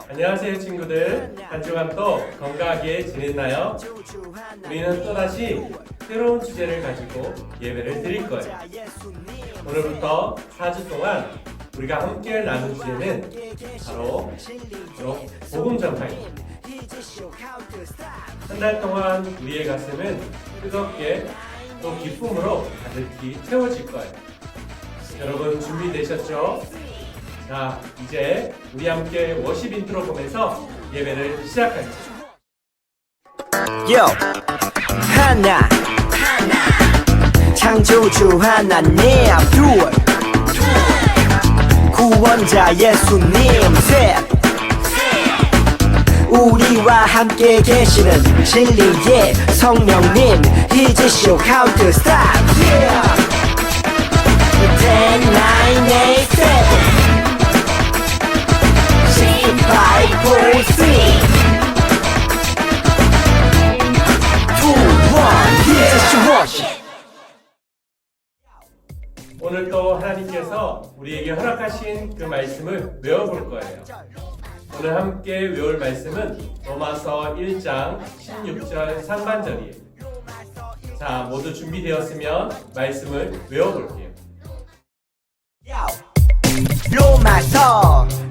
안녕하세요 친구들. 한 주간 또 건강하게 지냈나요? 우리는 또다시 새로운 주제를 가지고 예배를 드릴 거예요. 오늘부터 4주 동안 우리가 함께 나눌 주제는 바로 복음 전파입니다. 한 달 동안 우리의 가슴은 뜨겁게 또 기쁨으로 가득히 채워질 거예요. 여러분 준비되셨죠? 자, 이제 우리 함께 워십 인트로 보면서 예배를 시작하죠. 하나 창조주 하나님, 둘 구원자 예수님, 셋 우리와 함께 계시는 진리의 성령님, He's show how to stop. 10, 9, 8, 7 5, 4, 3 2, 1 He's worship. 오늘 또 하나님께서 우리에게 허락하신 그 말씀을 외워볼 거예요. 오늘 함께 외울 말씀은 로마서 1장 16절 상반절이에요. 자, 모두 준비되었으면 말씀을 외워볼게요.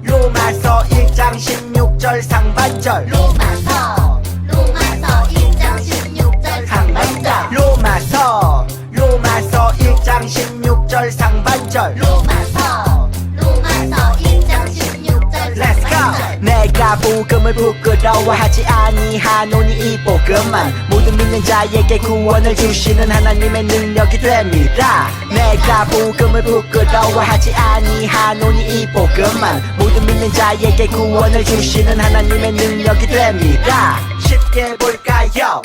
로마서 1장 16절 상반절. 로마서 1장 16절 상반절. 로마서 1장 16절 상반절. 로마서 1장 16절 Let's go. 내가 복음을 부끄러워하지 아니하노니 이 복음만 모든 믿는 자에게 구원을 주시는 하나님의 능력이 됩니다. 내가 복음을 부끄러워하지 아니하노니 이 복음만 모든 믿는 자에게 구원을 주시는 하나님의 능력이 됩니다. 쉽게 볼까요?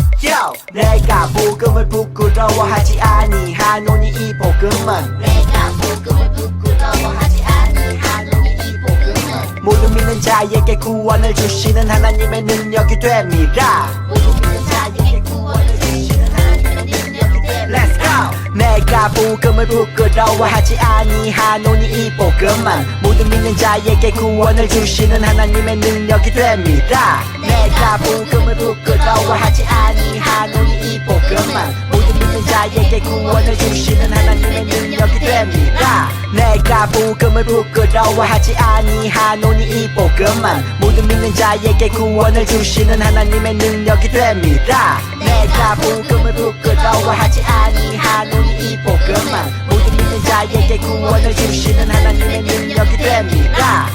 내가 복음을 부끄러워하지 아니하노니 이 복음은 내가 복음을 부끄러워하지 아니하노니 이 복음은 모든 믿는 자에게 구원을 주시는 하나님의 능력이 됩니다. 모든 믿는 자에게 구원을 주시는 하나님의 능력이 됩니다. Let's go. 내가 복음을 부끄러워하지 아니하노니 이 복음만 모든 믿는 자에게 구원을 주시는 하나님의 능력이 됩니다. 내가 복음을 부끄러워하지 아니하노니 이 복음만 모든 믿는 자에게 구원을 주시는 하나님의 능력이 됩니다. 내가 복음을 부끄러워하지 아니하노니 이 복음만 모든 믿는 자에게 구원을 주시는 하나님의 능력이 됩니다. 내가 복음을 부끄러워하지 아니하노니 이 복음만 모든 믿는 자에게 구원을 주시는 하나님의 능력이 됩니다.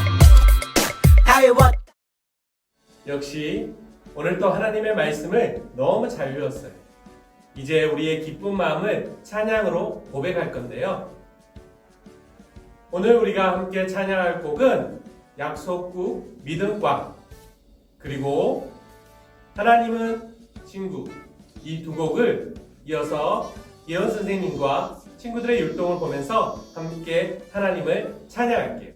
다 외웠. 역시 오늘 또 하나님의 말씀을 너무 잘 외웠어요. 이제 우리의 기쁜 마음을 찬양으로 고백할 건데요. 오늘 우리가 함께 찬양할 곡은 약속국 믿음과 그리고 하나님은 친구, 이 두 곡을 이어서 예언 선생님과 친구들의 율동을 보면서 함께 하나님을 찬양할게요.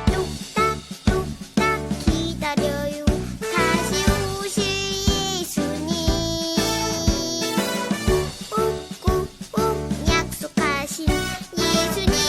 뚝딱뚝딱 기다려요. 다시 오실 예수님. 꾹꾹꾹 약속하신 예수님.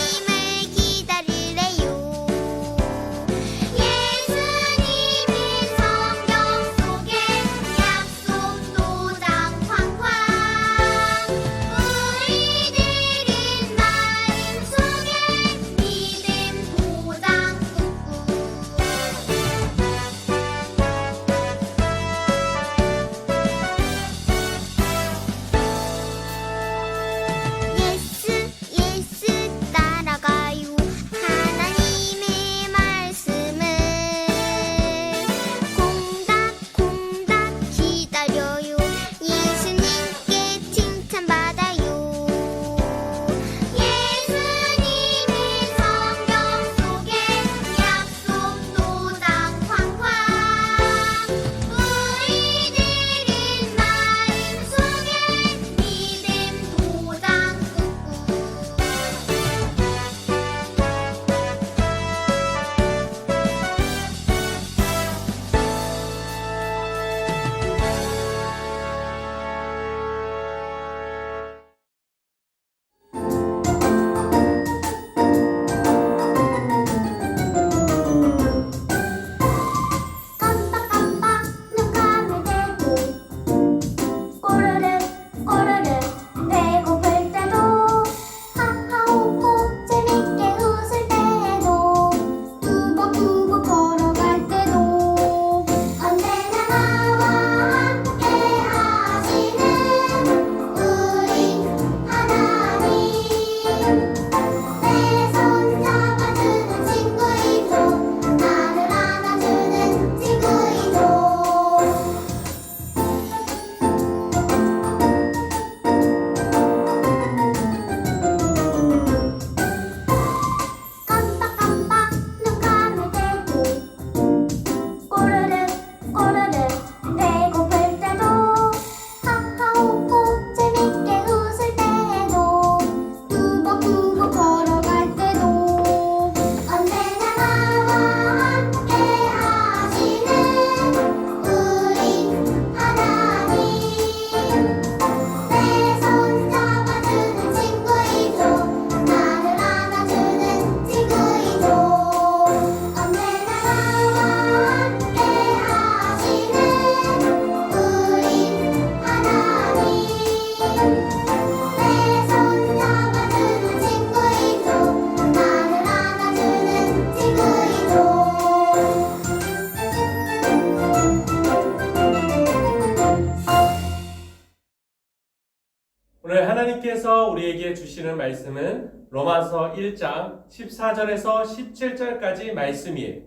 우리에게 주시는 말씀은 로마서 1장 14절에서 17절까지 말씀이에요.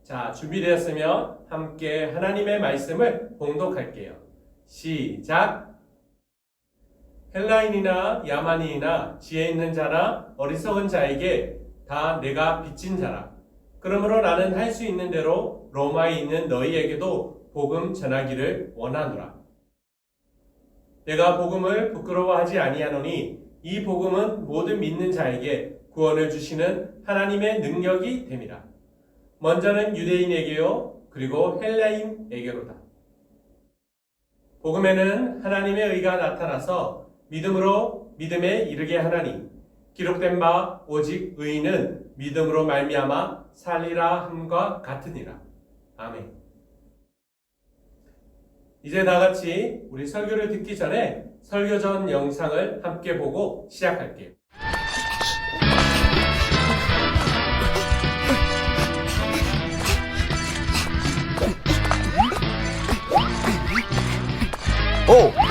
자, 준비되었으면 함께 하나님의 말씀을 봉독할게요. 시작! 헬라인이나 야만인이나 지혜 있는 자나 어리석은 자에게 다 내가 빚진 자라. 그러므로 나는 할 수 있는 대로 로마에 있는 너희에게도 복음 전하기를 원하노라. 내가 복음을 부끄러워하지 아니하노니 이 복음은 모든 믿는 자에게 구원을 주시는 하나님의 능력이 됨이라. 먼저는 유대인에게요, 그리고 헬라인에게로다. 복음에는 하나님의 의가 나타나서 믿음으로 믿음에 이르게 하나니 기록된 바 오직 의인은 믿음으로 말미암아 살리라 함과 같으니라. 아멘. 이제 다같이 우리 설교를 듣기 전에 설교 전 영상을 함께 보고 시작할게요.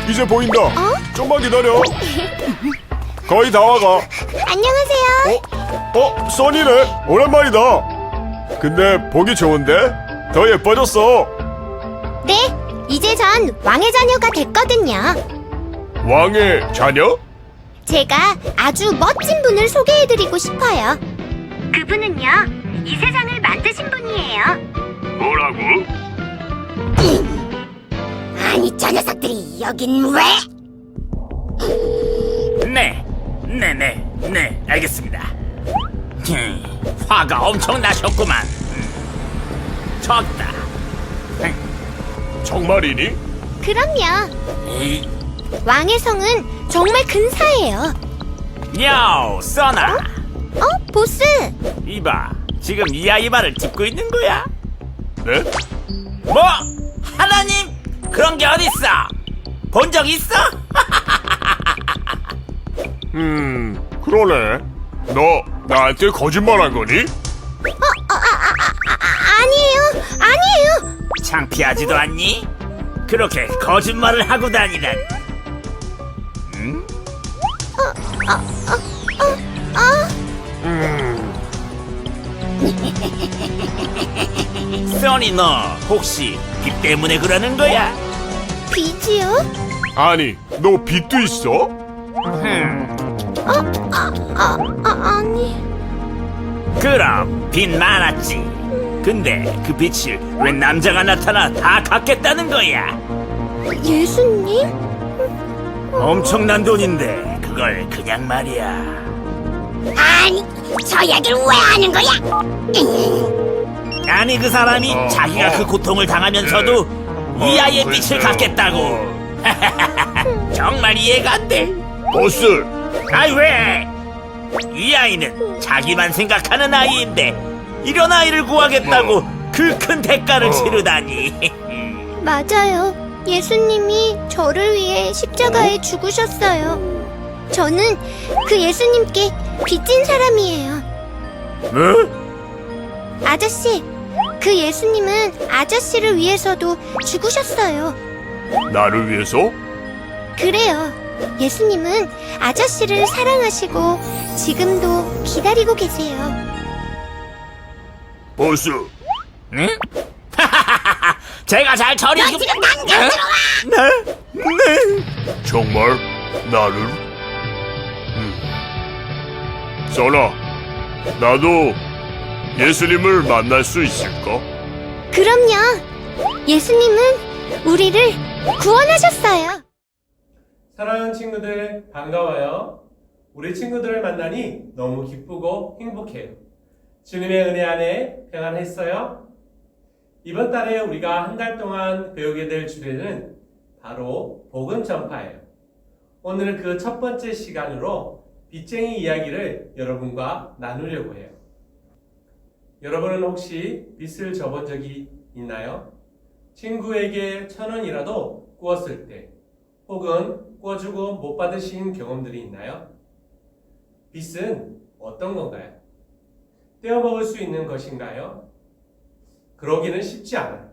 이제 보인다. 좀만 기다려. 거의 다 와가. 안녕하세요. 써니네. 오랜만이다. 근데 보기 좋은데? 더 예뻐졌어. 네, 이제 전 왕의 자녀가 됐거든요. 왕의 자녀? 제가 아주 멋진 분을 소개해드리고 싶어요. 그분은요, 이 세상을 만드신 분이에요. 뭐라고? 아니, 저 녀석들이 여긴 왜? 네, 알겠습니다. 화가 엄청 나셨구만. 졌다. 정말이니? 그럼요. 이, 왕의 성은 정말 근사해요. 야우, 써나. 보스. 이봐, 지금 이 아이 말을 듣고 있는 거야? 네? 뭐? 하나님? 그런 게 어딨어? 본 적 있어? 그러네. 너 나한테 거짓말한 거니? 아니에요. 창피하지도 않니? 그렇게 거짓말을 하고 다니다니. 써니, 너 혹시 빚 때문에 그러는 거야? 빚이요? 아니, 너 빚도 있어? 아니. 그럼 빚 많았지. 근데 그 빚을 왜 남자가 나타나 다 갚겠다는 거야? 예수님? 엄청난 돈인데 그걸 그냥 말이야. 아니, 저 얘기를 왜 하는 거야? 아니, 그 사람이 자기가 그 고통을 당하면서도 이 아이의 빚을 갚겠다고. 정말 이해가 안 돼. 보스, 아이, 왜? 이 아이는 자기만 생각하는 아이인데 이런 아이를 구하겠다고 그 큰 대가를 치르다니. 맞아요. 예수님이 저를 위해 십자가에 죽으셨어요. 저는 그 예수님께 빚진 사람이에요. 네? 아저씨, 그 예수님은 아저씨를 위해서도 죽으셨어요. 나를 위해서? 그래요. 예수님은 아저씨를 사랑하시고 지금도 기다리고 계세요. 보스, 응? 제가 잘 처리해. 너 지금 당장 들어와! 네? 정말 나를? 써나, 나도 예수님을 만날 수 있을까? 그럼요. 예수님은 우리를 구원하셨어요. 사랑하는 친구들, 반가워요. 우리 친구들을 만나니 너무 기쁘고 행복해요. 주님의 은혜 안에 평안했어요? 이번 달에 우리가 한 달 동안 배우게 될 주제는 바로 복음 전파예요. 오늘은 그 첫 번째 시간으로 빚쟁이 이야기를 여러분과 나누려고 해요. 여러분은 혹시 빚을 져본 적이 있나요? 친구에게 1,000원이라도 꾸었을 때, 혹은 꿔주고 못 받으신 경험들이 있나요? 빚은 어떤 건가요? 떼어먹을 수 있는 것인가요? 그러기는 쉽지 않아요.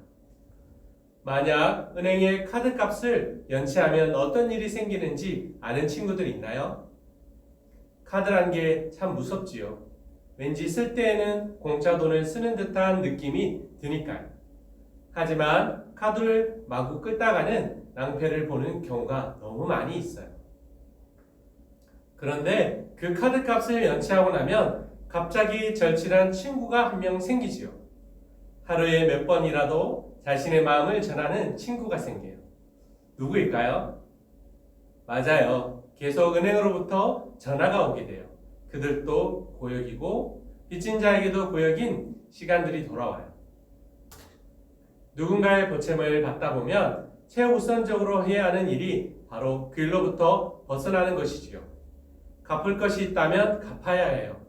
만약 은행에 카드값을 연체하면 어떤 일이 생기는지 아는 친구들 있나요? 카드란 게 참 무섭지요. 왠지 쓸 때에는 공짜 돈을 쓰는 듯한 느낌이 드니까요. 하지만 카드를 마구 끌다가는 낭패를 보는 경우가 너무 많이 있어요. 그런데 그 카드 값을 연체하고 나면 갑자기 절친한 친구가 한 명 생기지요. 하루에 몇 번이라도 자신의 마음을 전하는 친구가 생겨요. 누구일까요? 맞아요. 계속 은행으로부터 전화가 오게 돼요. 그들도 고역이고 빚진 자에게도 고역인 시간들이 돌아와요. 누군가의 보채무를 받다 보면 최우선적으로 해야 하는 일이 바로 그 일로부터 벗어나는 것이지요. 갚을 것이 있다면 갚아야 해요.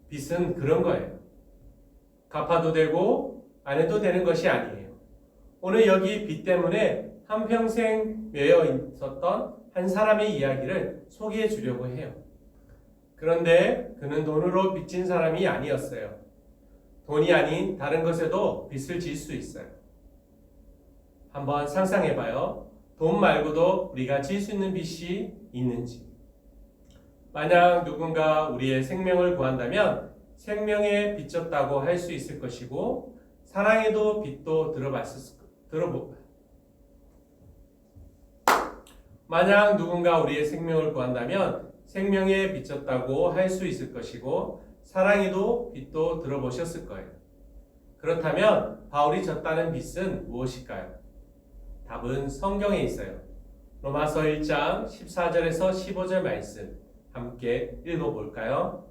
빚은 그런 거예요. 갚아도 되고 안 해도 되는 것이 아니에요. 오늘 여기 빚 때문에 한평생 매여 있었던 한 사람의 이야기를 소개해 주려고 해요. 그런데 그는 돈으로 빚진 사람이 아니었어요. 돈이 아닌 다른 것에도 빚을 질 수 있어요. 한번 상상해봐요. 돈 말고도 우리가 질 수 있는 빚이 있는지. 만약 누군가 우리의 생명을 구한다면 생명에 빚졌다고 할 수 있을 것이고 사랑에도 빚도 만약 누군가 우리의 생명을 구한다면 생명에 빚졌다고 할 수 있을 것이고 사랑에도 빚도 들어보셨을 거예요. 그렇다면 바울이 졌다는 빚은 무엇일까요? 답은 성경에 있어요. 로마서 1장 14절에서 15절 말씀 함께 읽어볼까요?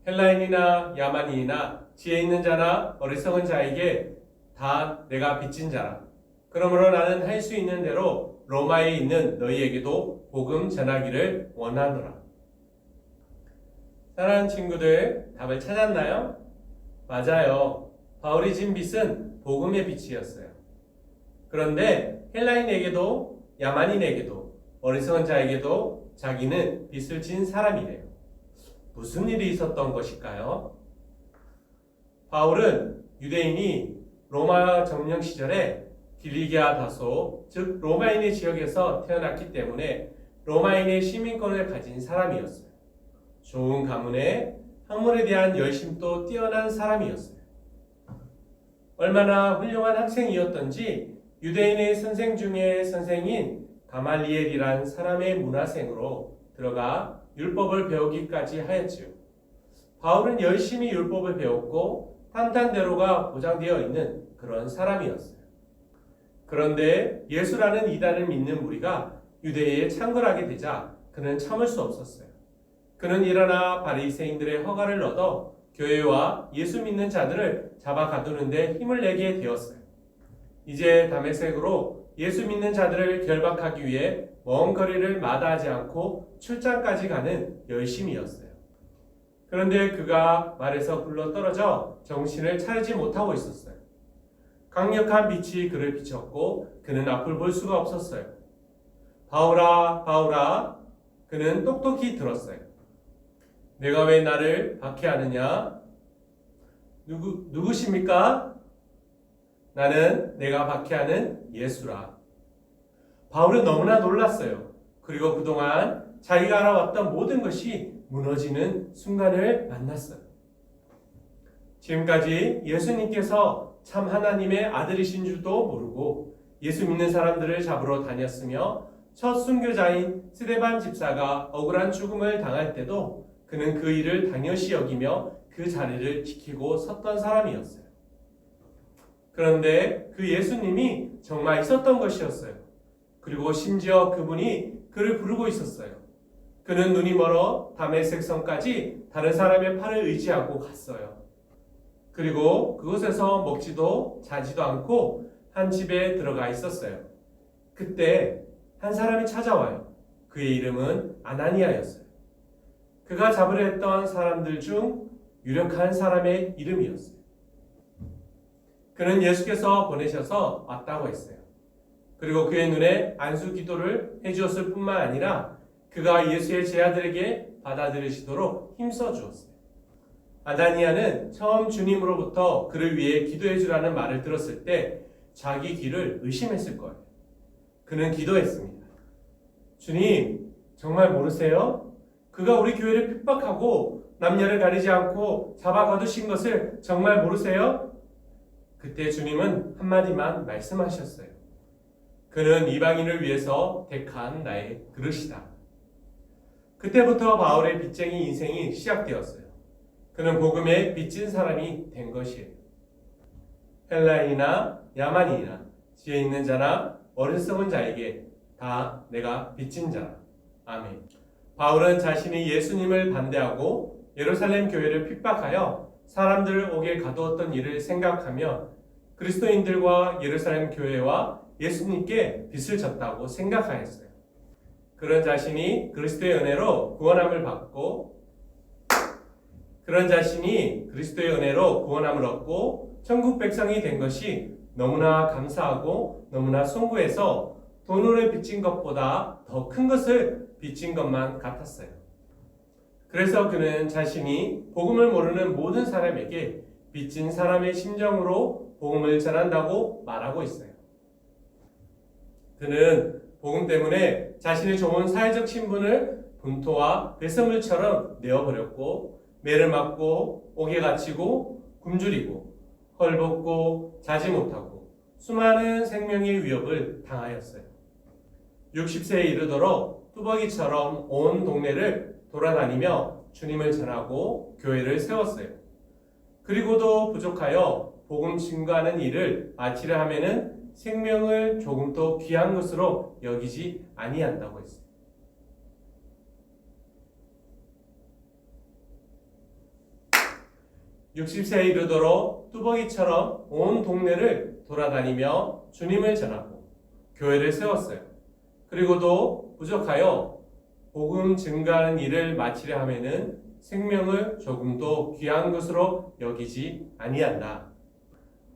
헬라인이나 야만인이나 지혜 있는 자나 어리석은 자에게 다 내가 빚진 자라. 그러므로 나는 할 수 있는 대로 로마에 있는 너희에게도 복음 전하기를 원하노라. 사랑하는 친구들, 답을 찾았나요? 맞아요. 바울이 진 빚은 복음의 빚이었어요. 그런데 헬라인에게도 야만인에게도 어리석은 자에게도 자기는 빚을 진 사람이래요. 무슨 일이 있었던 것일까요? 바울은 유대인이 로마 점령 시절에 길리기아 다소, 즉 로마인의 지역에서 태어났기 때문에 로마인의 시민권을 가진 사람이었어요. 좋은 가문에 학문에 대한 열심도 뛰어난 사람이었어요. 얼마나 훌륭한 학생이었던지 유대인의 선생 중에 선생인 가말리엘이란 사람의 문화생으로 들어가 율법을 배우기까지 하였지요. 바울은 열심히 율법을 배웠고 탄탄대로가 보장되어 있는 그런 사람이었어요. 그런데 예수라는 이단을 믿는 무리가 유대에 창궐하게 되자 그는 참을 수 없었어요. 그는 일어나 바리새인들의 허가를 얻어 교회와 예수 믿는 자들을 잡아 가두는데 힘을 내게 되었어요. 이제 다메섹으로 예수 믿는 자들을 결박하기 위해 먼 거리를 마다하지 않고 출장까지 가는 열심이었어요. 그런데 그가 말에서 굴러 떨어져 정신을 차리지 못하고 있었어요. 강력한 빛이 그를 비췄고 그는 앞을 볼 수가 없었어요. 바울아, 바울아, 그는 똑똑히 들었어요. 내가 왜 나를 박해하느냐? 누구십니까? 나는 내가 박해하는 예수라. 바울은 너무나 놀랐어요. 그리고 그동안 자기가 알아왔던 모든 것이 무너지는 순간을 만났어요. 지금까지 예수님께서 참 하나님의 아들이신 줄도 모르고 예수 믿는 사람들을 잡으러 다녔으며 첫 순교자인 스데반 집사가 억울한 죽음을 당할 때도 그는 그 일을 당연시 여기며 그 자리를 지키고 섰던 사람이었어요. 그런데 그 예수님이 정말 있었던 것이었어요. 그리고 심지어 그분이 그를 부르고 있었어요. 그는 눈이 멀어 다메섹 성까지 다른 사람의 팔을 의지하고 갔어요. 그리고 그곳에서 먹지도 자지도 않고 한 집에 들어가 있었어요. 그때 한 사람이 찾아와요. 그의 이름은 아나니아였어요. 그가 잡으려 했던 사람들 중 유력한 사람의 이름이었어요. 그는 예수께서 보내셔서 왔다고 했어요. 그리고 그의 눈에 안수 기도를 해주었을 뿐만 아니라 그가 예수의 제자들에게 받아들이시도록 힘써 주었어요. 아나니아는 처음 주님으로부터 그를 위해 기도해 주라는 말을 들었을 때 자기 귀를 의심했을 거예요. 그는 기도했습니다. 주님, 정말 모르세요? 그 그가 우리 교회를 핍박하고 남녀를 가리지 않고 잡아 거두신 것을 정말 모르세요? 그때 주님은 한마디만 말씀하셨어요. 그는 이방인을 위해서 택한 나의 그릇이다. 그때부터 바울의 빚쟁이 인생이 시작되었어요. 그는 복음에 빚진 사람이 된 것이에요. 헬라인이나 야만인이나 지혜 있는 자나 어리석은 자에게 다 내가 빚진 자라. 아멘. 바울은 자신이 예수님을 반대하고 예루살렘 교회를 핍박하여 사람들을 옥에 가두었던 일을 생각하며 그리스도인들과 예루살렘 교회와 예수님께 빚을 졌다고 생각하였어요. 그런 자신이 그리스도의 은혜로 구원함을 얻고 천국 백성이 된 것이 너무나 감사하고 너무나 숭고해서 돈으로 빚진 것보다 더 큰 것을 빚진 것만 같았어요. 그래서 그는 자신이 복음을 모르는 모든 사람에게 빚진 사람의 심정으로 복음을 전한다고 말하고 있어요. 그는 복음 때문에 자신의 좋은 사회적 신분을 분토와 배설물처럼 내어버렸고 매를 맞고 옥에 갇히고 굶주리고 헐벗고 자지 못하고 수많은 생명의 위협을 당하였어요. 60세에 이르도록 뚜벅이처럼 온 동네를 돌아다니며 주님을 전하고 교회를 세웠어요. 그리고도 부족하여 복음 증거하는 일을 마치려 하면은 생명을 조금도 귀한 것으로 여기지 아니한다고 했어요. (60세에) 이르도록 뚜벅이처럼 온 동네를 돌아다니며 주님을 전하고 교회를 세웠어요. 그리고도 부족하여 복음 증거하는 일을 마치려 하면은 생명을 조금도 귀한 것으로 여기지 아니한다.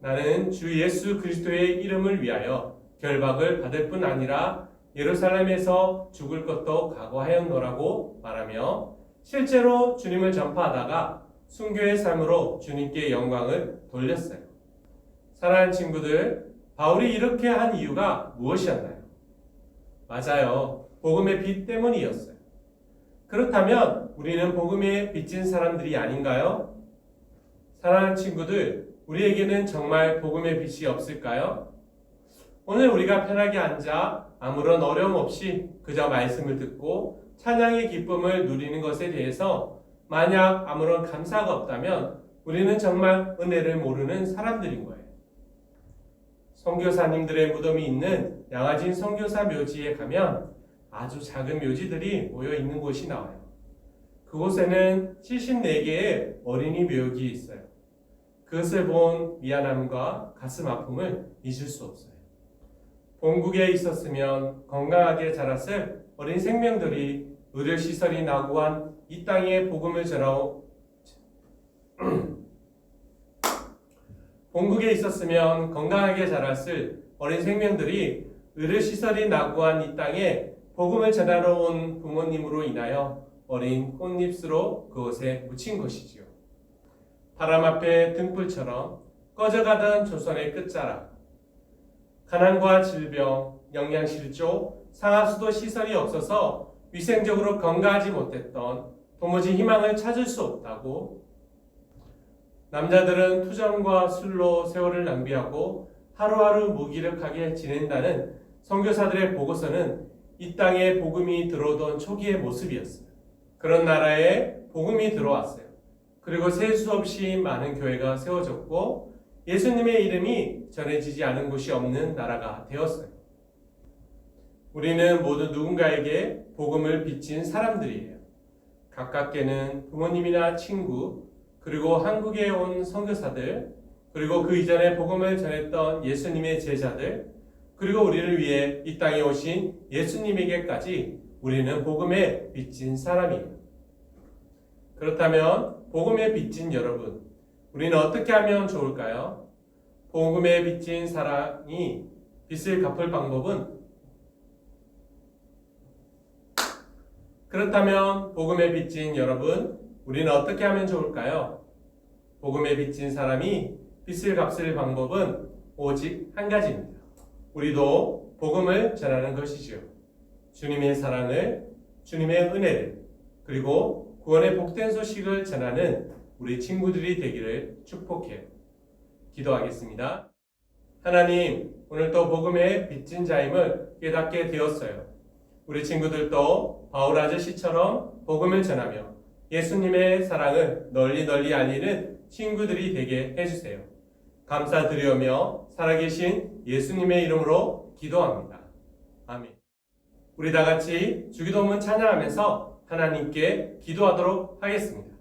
나는 주 예수 그리스도의 이름을 위하여 결박을 받을 뿐 아니라 예루살렘에서 죽을 것도 각오하였노라고 말하며 실제로 주님을 전파하다가 순교의 삶으로 주님께 영광을 돌렸어요. 사랑하는 친구들, 바울이 이렇게 한 이유가 무엇이었나요? 맞아요. 복음의 빚 때문이었어요. 그렇다면 우리는 복음에 빚진 사람들이 아닌가요? 사랑하는 친구들, 우리에게는 정말 복음의 빚이 없을까요? 오늘 우리가 편하게 앉아 아무런 어려움 없이 그저 말씀을 듣고 찬양의 기쁨을 누리는 것에 대해서 만약 아무런 감사가 없다면 우리는 정말 은혜를 모르는 사람들인 거예요. 선교사님들의 무덤이 있는 양화진 선교사 묘지에 가면 아주 작은 묘지들이 모여 있는 곳이 나와요. 그곳에는 74개의 어린이 묘역이 있어요. 그것을 본 미안함과 가슴 아픔을 잊을 수 없어요. 본국에 있었으면 건강하게 자랐을 어린 생명들이 의료시설이 낙후한 이 땅에 복음을 전하오. 본국에 있었으면 건강하게 자랐을 어린 생명들이 의료시설이 낙후한 이 땅에 복음을 전하러 온 부모님으로 인하여 어린 꽃잎으로 그곳에 묻힌 것이지요. 바람 앞에 등불처럼 꺼져가던 조선의 끝자락, 가난과 질병, 영양실조, 상하수도 시설이 없어서 위생적으로 건강하지 못했던 도무지 희망을 찾을 수 없다고, 남자들은 투정과 술로 세월을 낭비하고 하루하루 무기력하게 지낸다는 선교사들의 보고서는 이 땅에 복음이 들어오던 초기의 모습이었어요. 그런 나라에 복음이 들어왔어요. 그리고 셀 수 없이 많은 교회가 세워졌고 예수님의 이름이 전해지지 않은 곳이 없는 나라가 되었어요. 우리는 모두 누군가에게 복음을 빚진 사람들이에요. 가깝게는 부모님이나 친구, 그리고 한국에 온 선교사들, 그리고 그 이전에 복음을 전했던 예수님의 제자들, 그리고 우리를 위해 이 땅에 오신 예수님에게까지 우리는 복음에 빚진 사람이에요. 그렇다면 복음에 빚진 여러분, 우리는 어떻게 하면 좋을까요? 복음에 빚진 사람이 빚을 갚을 방법은, 그렇다면 복음에 빚진 여러분, 우리는 어떻게 하면 좋을까요? 복음에 빚진 사람이 빚을 갚을 방법은 오직 한 가지입니다. 우리도 복음을 전하는 것이지요. 주님의 사랑을, 주님의 은혜를, 그리고 구원의 복된 소식을 전하는 우리 친구들이 되기를 축복해요. 기도하겠습니다. 하나님, 오늘 또 복음의 빚진 자임을 깨닫게 되었어요. 우리 친구들도 바울 아저씨처럼 복음을 전하며 예수님의 사랑을 널리 널리 알리는 친구들이 되게 해주세요. 감사드리며 살아계신 예수님의 이름으로 기도합니다. 아멘. 우리 다 같이 주기도문 찬양하면서 하나님께 기도하도록 하겠습니다.